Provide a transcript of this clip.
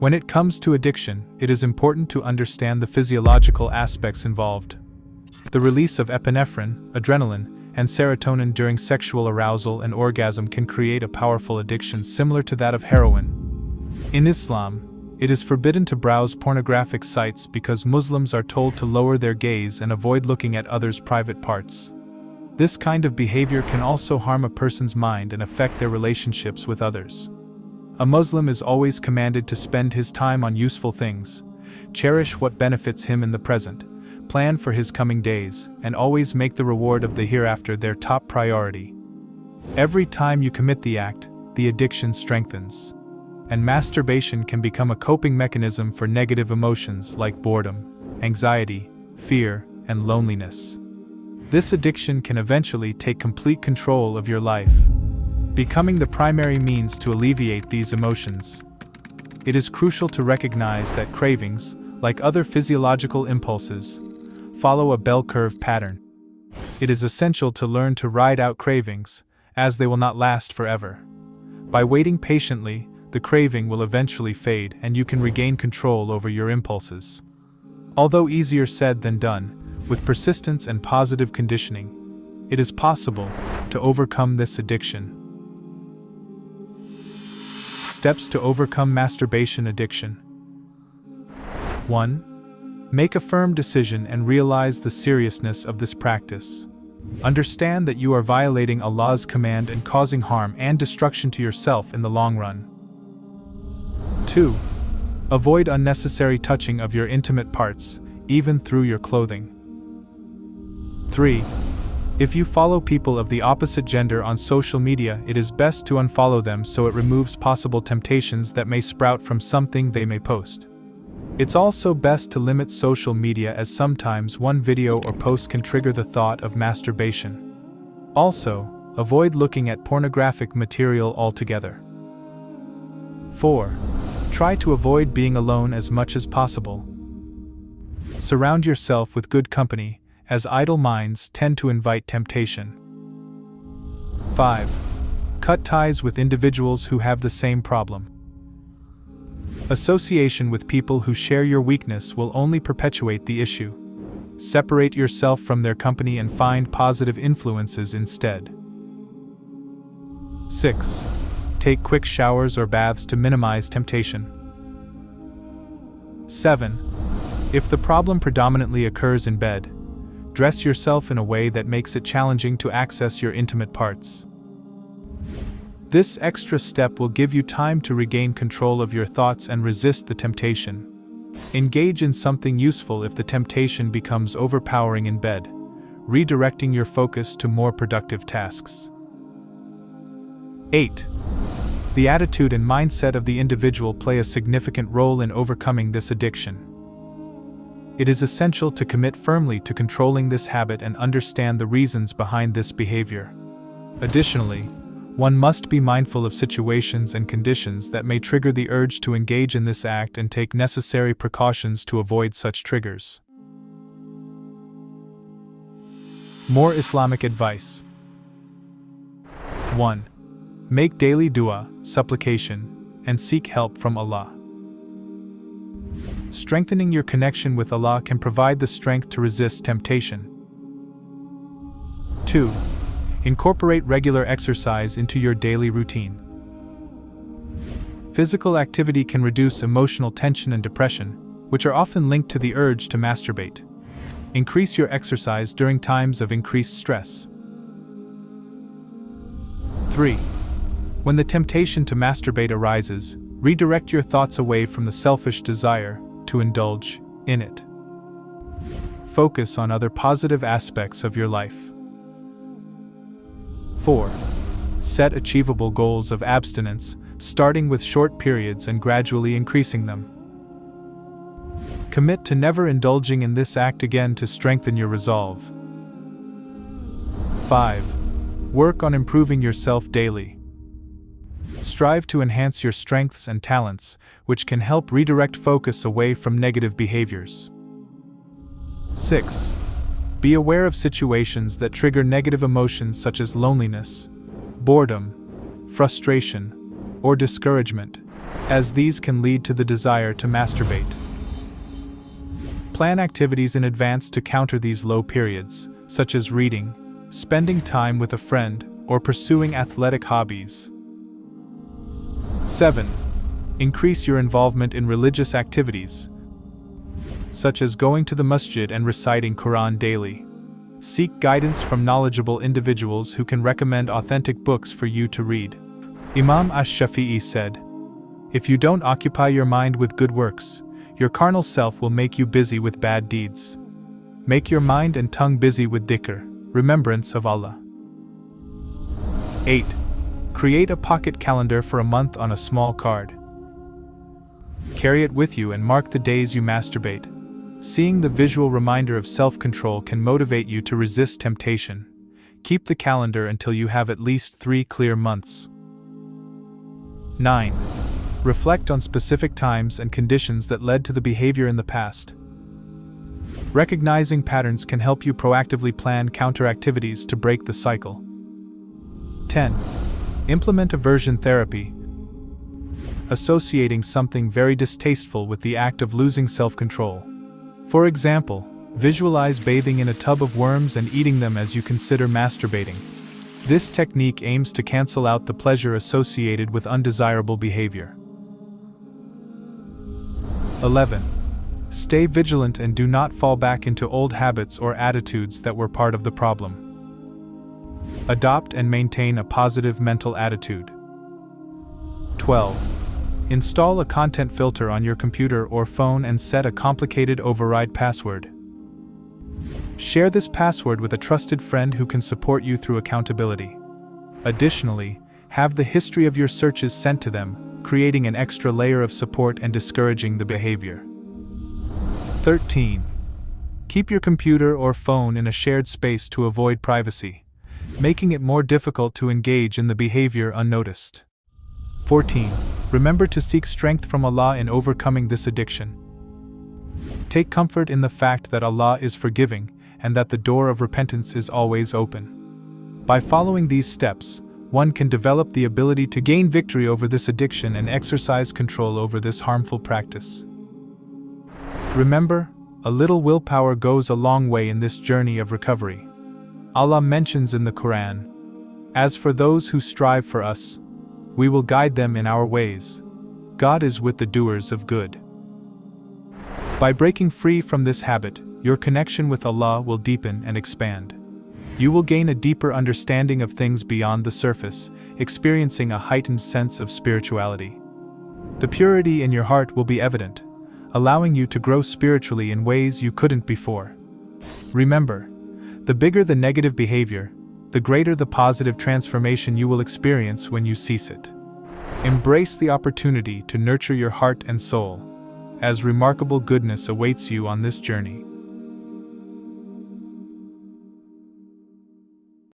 When it comes to addiction, it is important to understand the physiological aspects involved. The release of epinephrine, adrenaline, and serotonin during sexual arousal and orgasm can create a powerful addiction similar to that of heroin. In Islam, it is forbidden to browse pornographic sites because Muslims are told to lower their gaze and avoid looking at others' private parts. This kind of behavior can also harm a person's mind and affect their relationships with others. A Muslim is always commanded to spend his time on useful things, cherish what benefits him in the present, plan for his coming days, and always make the reward of the hereafter their top priority. Every time you commit the act, the addiction strengthens. And masturbation can become a coping mechanism for negative emotions like boredom, anxiety, fear, and loneliness. This addiction can eventually take complete control of your life, becoming the primary means to alleviate these emotions. It is crucial to recognize that cravings, like other physiological impulses, follow a bell curve pattern. It is essential to learn to ride out cravings, as they will not last forever. By waiting patiently, the craving will eventually fade and you can regain control over your impulses. Although easier said than done, with persistence and positive conditioning, it is possible to overcome this addiction. Steps to overcome masturbation addiction. 1. Make a firm decision and realize the seriousness of this practice. Understand that you are violating Allah's command and causing harm and destruction to yourself in the long run. 2. Avoid unnecessary touching of your intimate parts, even through your clothing. 3. If you follow people of the opposite gender on social media, it is best to unfollow them so it removes possible temptations that may sprout from something they may post. It's also best to limit social media as sometimes one video or post can trigger the thought of masturbation. Also, avoid looking at pornographic material altogether. 4. Try to avoid being alone as much as possible. Surround yourself with good company, as idle minds tend to invite temptation. 5. Cut ties with individuals who have the same problem. Association with people who share your weakness will only perpetuate the issue. Separate yourself from their company and find positive influences instead. 6. Take quick showers or baths to minimize temptation. 7. If the problem predominantly occurs in bed, dress yourself in a way that makes it challenging to access your intimate parts. This extra step will give you time to regain control of your thoughts and resist the temptation. Engage in something useful if the temptation becomes overpowering in bed, redirecting your focus to more productive tasks. 8. The attitude and mindset of the individual play a significant role in overcoming this addiction. It is essential to commit firmly to controlling this habit and understand the reasons behind this behavior. Additionally, one must be mindful of situations and conditions that may trigger the urge to engage in this act and take necessary precautions to avoid such triggers. More Islamic advice. 1. Make daily dua, supplication, and seek help from Allah. Strengthening your connection with Allah can provide the strength to resist temptation. 2. Incorporate regular exercise into your daily routine. Physical activity can reduce emotional tension and depression, which are often linked to the urge to masturbate. Increase your exercise during times of increased stress. 3. When the temptation to masturbate arises, redirect your thoughts away from the selfish desire to indulge in it. Focus on other positive aspects of your life. 4. Set achievable goals of abstinence, starting with short periods and gradually increasing them. Commit to never indulging in this act again to strengthen your resolve. 5. Work on improving yourself daily. Strive to enhance your strengths and talents, which can help redirect focus away from negative behaviors. 6. Be aware of situations that trigger negative emotions such as loneliness, boredom, frustration, or discouragement, as these can lead to the desire to masturbate. Plan activities in advance to counter these low periods, such as reading, spending time with a friend, or pursuing athletic hobbies. 7. Increase your involvement in religious activities, such as going to the masjid and reciting Quran daily. Seek guidance from knowledgeable individuals who can recommend authentic books for you to read. Imam Ash-Shafi'i said, "If you don't occupy your mind with good works, your carnal self will make you busy with bad deeds. Make your mind and tongue busy with dhikr, remembrance of Allah." 8. Create a pocket calendar for a month on a small card. Carry it with you and mark the days you masturbate. Seeing the visual reminder of self-control can motivate you to resist temptation. Keep the calendar until you have at least 3 clear months. 9. Reflect on specific times and conditions that led to the behavior in the past. Recognizing patterns can help you proactively plan counter activities to break the cycle. 10. Implement aversion therapy, associating something very distasteful with the act of losing self-control. For example, visualize bathing in a tub of worms and eating them as you consider masturbating. This technique aims to cancel out the pleasure associated with undesirable behavior. 11. Stay vigilant and do not fall back into old habits or attitudes that were part of the problem. Adopt and maintain a positive mental attitude. 12. Install a content filter on your computer or phone and set a complicated override password. Share this password with a trusted friend who can support you through accountability. Additionally, have the history of your searches sent to them, creating an extra layer of support and discouraging the behavior. 13. Keep your computer or phone in a shared space to avoid privacy, making it more difficult to engage in the behavior unnoticed. 14. Remember to seek strength from Allah in overcoming this addiction. Take comfort in the fact that Allah is forgiving and that the door of repentance is always open. By following these steps, one can develop the ability to gain victory over this addiction and exercise control over this harmful practice. Remember, a little willpower goes a long way in this journey of recovery. Allah mentions in the Quran, "As for those who strive for us, we will guide them in our ways. God is with the doers of good." By breaking free from this habit, your connection with Allah will deepen and expand. You will gain a deeper understanding of things beyond the surface, experiencing a heightened sense of spirituality. The purity in your heart will be evident, allowing you to grow spiritually in ways you couldn't before. Remember, the bigger the negative behavior, the greater the positive transformation you will experience when you cease it. Embrace the opportunity to nurture your heart and soul, as remarkable goodness awaits you on this journey.